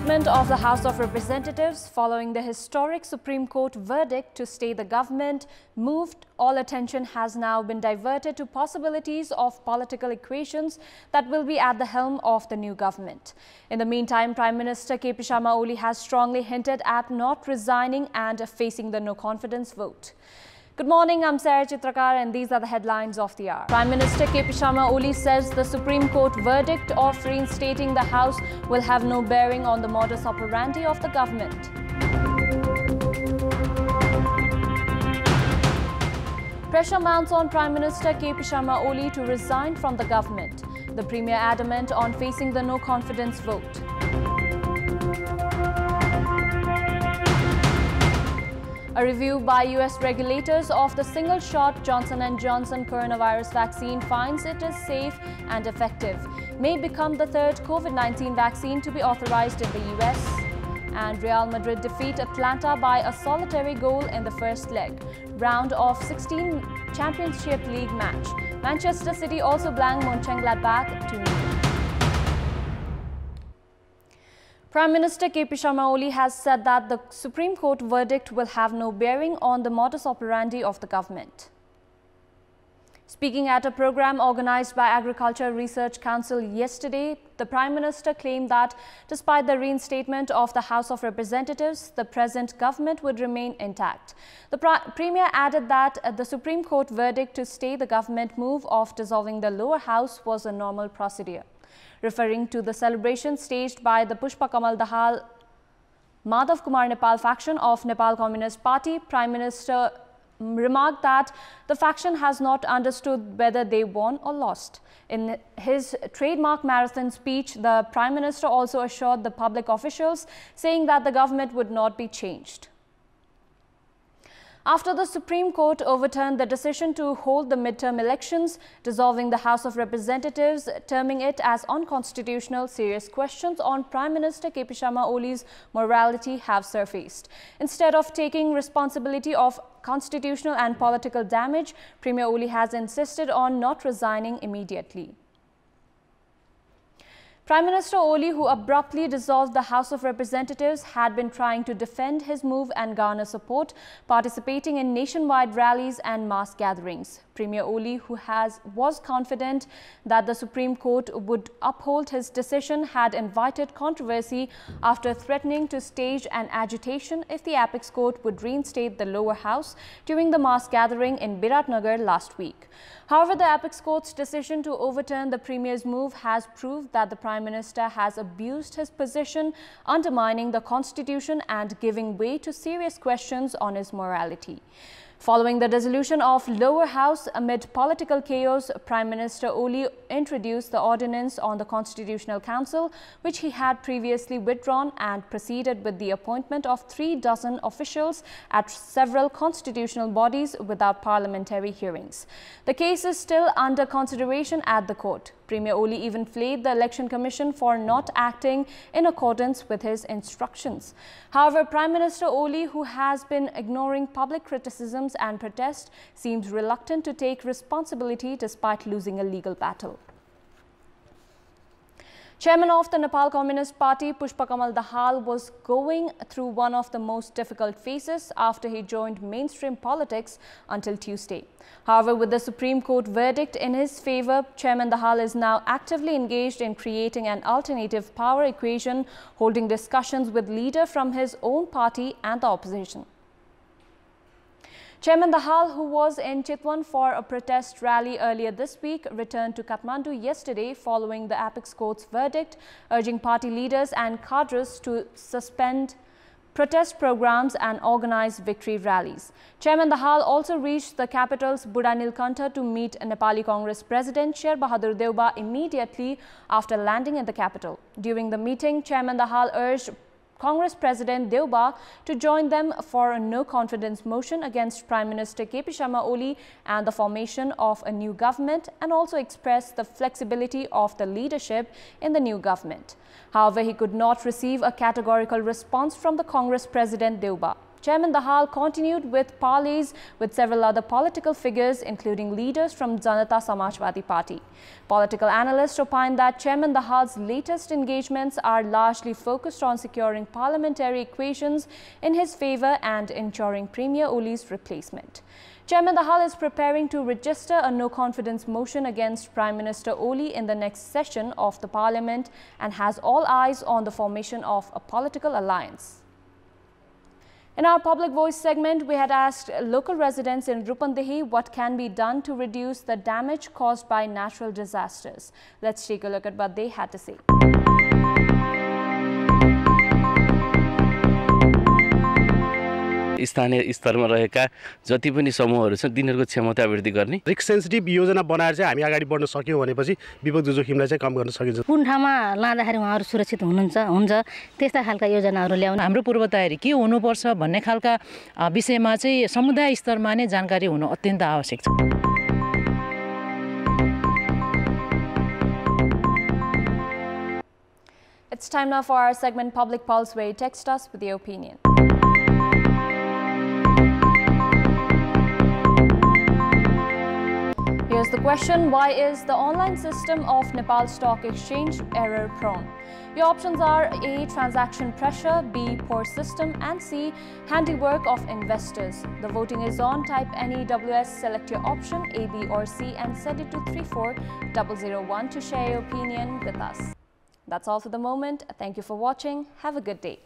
reinstatement of the House of Representatives following the historic Supreme Court verdict to stay the government moved, all attention has now been diverted to possibilities of political equations that will be at the helm of the new government. In the meantime, Prime Minister KP Sharma Oli has strongly hinted at not resigning and facing the no-confidence vote. Good morning, I'm Sarah Chitrakar and these are the headlines of the hour. Prime Minister KP Sharma Oli says the Supreme Court verdict of reinstating the House will have no bearing on the modus operandi of the government. Pressure mounts on Prime Minister KP Sharma Oli to resign from the government. The Premier adamant on facing the no-confidence vote. A review by US regulators of the single-shot Johnson & Johnson coronavirus vaccine finds it is safe and effective. May become the third COVID-19 vaccine to be authorized in the US. And Real Madrid defeat Atlanta by a solitary goal in the first leg. Round of 16 Championship League match. Manchester City also blanked Mönchengladbach 2-0. Prime Minister KP Sharma Oli has said that the Supreme Court verdict will have no bearing on the modus operandi of the government. Speaking at a program organized by Agriculture Research Council yesterday, the Prime Minister claimed that despite the reinstatement of the House of Representatives, the present government would remain intact. The Premier added that the Supreme Court verdict to stay the government move of dissolving the lower house was a normal procedure. Referring to the celebration staged by the Pushpa Kamal Dahal Madhav Kumar Nepal faction of Nepal Communist Party, Prime Minister remarked that the faction has not understood whether they won or lost. In his trademark marathon speech, the Prime Minister also assured the public officials, saying that the government would not be changed. After the Supreme Court overturned the decision to hold the midterm elections, dissolving the House of Representatives, terming it as unconstitutional, serious questions on Prime Minister KP Sharma Oli's morality have surfaced. Instead of taking responsibility of constitutional and political damage, Premier Oli has insisted on not resigning immediately. Prime Minister Oli, who abruptly dissolved the House of Representatives, had been trying to defend his move and garner support, participating in nationwide rallies and mass gatherings. Premier Oli, who was confident that the Supreme Court would uphold his decision, had invited controversy after threatening to stage an agitation if the Apex Court would reinstate the lower house during the mass gathering in Biratnagar last week. However, the Apex Court's decision to overturn the Premier's move has proved that the Prime Minister has abused his position, undermining the Constitution and giving way to serious questions on his morality. Following the dissolution of lower house amid political chaos, Prime Minister Oli introduced the ordinance on the Constitutional Council, which he had previously withdrawn, and proceeded with the appointment of 36 officials at several constitutional bodies without parliamentary hearings. The case is still under consideration at the court. Premier Oli even flayed the Election Commission for not acting in accordance with his instructions. However, Prime Minister Oli, who has been ignoring public criticisms and protests, seems reluctant to take responsibility despite losing a legal battle. Chairman of the Nepal Communist Party, Pushpa Kamal Dahal, was going through one of the most difficult phases after he joined mainstream politics until Tuesday. However, with the Supreme Court verdict in his favor, Chairman Dahal is now actively engaged in creating an alternative power equation, holding discussions with leaders from his own party and the opposition. Chairman Dahal, who was in Chitwan for a protest rally earlier this week, returned to Kathmandu yesterday following the Apex Court's verdict, urging party leaders and cadres to suspend protest programs and organize victory rallies. Chairman Dahal also reached the capital's Budhanilkantha to meet Nepali Congress President Sher Bahadur Deuba immediately after landing in the capital. During the meeting, Chairman Dahal urged Congress President Deuba to join them for a no-confidence motion against Prime Minister KP Sharma Oli and the formation of a new government, and also expressed the flexibility of the leadership in the new government. However, he could not receive a categorical response from the Congress President Deuba. Chairman Dahal continued with parleys with several other political figures, including leaders from Janata Samajwadi Party. Political analysts opined that Chairman Dahal's latest engagements are largely focused on securing parliamentary equations in his favour and ensuring Premier Oli's replacement. Chairman Dahal is preparing to register a no-confidence motion against Prime Minister Oli in the next session of the Parliament and has all eyes on the formation of a political alliance. In our Public Voice segment, we had asked local residents in Rupandehi what can be done to reduce the damage caused by natural disasters. Let's take a look at what they had to say. स्थानीय स्तरमा रहेका जति पनि समूहहरू छन् तिनीहरूको क्षमता वृद्धि गर्ने रिस्क सेन्सिटिभ योजना बनाएर चाहिँ हामी अगाडि बढ्न सक्यौं भनेपछि विपद जोखिमलाई चाहिँ कम गर्न सकिन्छ। कुन ठाउँमा लाँदाखेरि उहाँहरू सुरक्षित हुन्छ त्यस्ता खालका योजनाहरू ल्याउन हाम्रो पूर्व तयारी के हुनुपर्छ भन्ने खालका विषयमा चाहिँ समुदाय स्तरमा नै जानकारी हुनु अत्यन्त आवश्यक छ। It's time now for our segment Public Pulse, where you text us with your opinion. Here's the question: why is the online system of Nepal Stock Exchange error prone? Your options are A. Transaction pressure, B. Poor system, and C. Handiwork of investors. The voting is on. Type NEWS, select your option A, B or C and send it to 34001 to share your opinion with us. That's all for the moment. Thank you for watching. Have a good day.